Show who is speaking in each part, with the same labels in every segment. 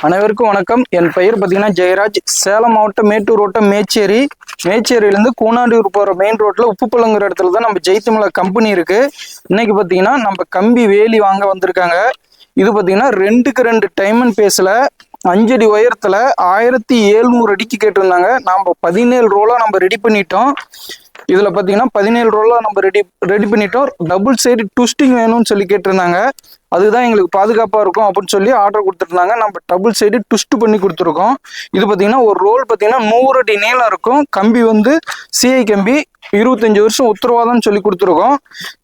Speaker 1: அனைவருக்கும் வணக்கம். என் பெயர் பார்த்தீங்கன்னா ஜெயராஜ். சேலம் மாவட்டம் மேட்டூர் ரோட்டம் மேச்சேரியிலேருந்து கூனாண்டியூர் போகிற மெயின் ரோட்டில் உப்புப்பள்ளங்கிற இடத்துல தான் நம்ம ஜெய்தமிழா கம்பெனி இருக்குது. இன்னைக்கு பார்த்தீங்கன்னா நம்ம கம்பி வேலி வாங்க வந்திருக்காங்க. இது பார்த்தீங்கன்னா 2x2 டைமண்ட் பேஸில் 5 அடி உயரத்தில் 1700 அடிக்கு கேட்டிருந்தாங்க. நம்ம 17 ரோலாக நம்ம ரெடி பண்ணிட்டோம். இதில் பார்த்தீங்கன்னா 17 ரோலாக நம்ம ரெடி பண்ணிட்டோம். டபுள் சைடு ட்விஸ்டிங் வேணும்னு சொல்லி கேட்டிருந்தாங்க. அதுதான் எங்களுக்கு பாதுகாப்பாக இருக்கும் அப்படின்னு சொல்லி ஆர்டர் கொடுத்துருந்தாங்க. நம்ம டபுள் சைடு ட்விஸ்ட் பண்ணி கொடுத்துருக்கோம். இது பார்த்தீங்கன்னா ஒரு ரோல் பார்த்தீங்கன்னா 100 அடி நீளம் இருக்கும். கம்பி வந்து சிஐ கம்பி 25 வருஷம் உத்தரவாதம்னு சொல்லி கொடுத்துருக்கோம்.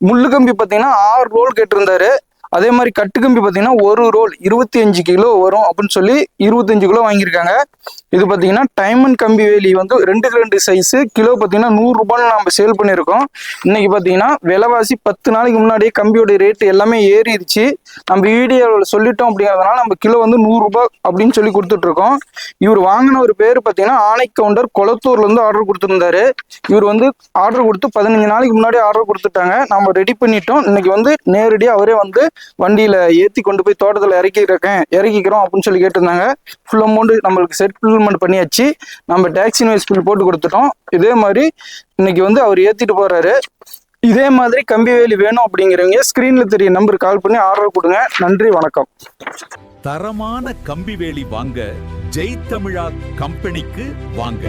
Speaker 1: முள்ளு கம்பி பார்த்தீங்கன்னா 6 ரோல் கேட்டிருந்தாரு. அதே மாதிரி கட்டு கம்பி பார்த்தீங்கன்னா ஒரு ரோல் 25 கிலோ வரும் அப்படின்னு சொல்லி 25 கிலோ வாங்கியிருக்காங்க. இது பார்த்தீங்கன்னா டைமண்ட் கம்பி வேலி வந்து 2x2 சைஸு. கிலோ பார்த்தீங்கன்னா 100 ரூபான்னு நம்ம சேல் பண்ணியிருக்கோம். இன்னைக்கு பார்த்தீங்கன்னா விலைவாசி 10 நாளைக்கு முன்னாடியே கம்பியோட ரேட்டு எல்லாமே ஏறிடுச்சு. நம்ம வீடியோவில் சொல்லிட்டோம் அப்படிங்கிறதுனால நம்ம கிலோ வந்து 100 ரூபாய் அப்படின்னு சொல்லி கொடுத்துட்ருக்கோம். இவர் வாங்கின ஒரு பேர் பார்த்தீங்கன்னா ஆணை கவுண்டர், கொளத்தூர்லேருந்து ஆர்டர் கொடுத்துருந்தாரு. இவர் வந்து ஆர்டர் கொடுத்து 15 நாளைக்கு முன்னாடி ஆர்டர் கொடுத்துட்டாங்க. நம்ம ரெடி பண்ணிட்டோம். இன்னைக்கு வந்து நேரடியாக அவரே வந்து வண்டியில ஏற்றி கொண்டு போய் தோட்டத்தில் இறக்கிக்கிறோம் அப்படின்னு சொல்லி கேட்டிருந்தாங்க. ஃபுல் அமௌண்ட் நம்மளுக்கு செட்டில்மெண்ட் பண்ணியாச்சு. நம்ம டாக்ஸி இன்வாய்ஸ் பில் போட்டு கொடுத்துட்டோம். இதே மாதிரி இன்னைக்கு வந்து அவர் ஏற்றிட்டு போறாரு. இதே மாதிரி கம்பி வேலி வேணும் அப்படிங்கிறவங்க ஸ்கிரீன்ல தெரிய நம்பர் கால் பண்ணி ஆர்டர் கொடுங்க. நன்றி, வணக்கம்.
Speaker 2: தரமான கம்பி வேலி வாங்க ஜெய்தமிழா கம்பெனிக்கு வாங்க.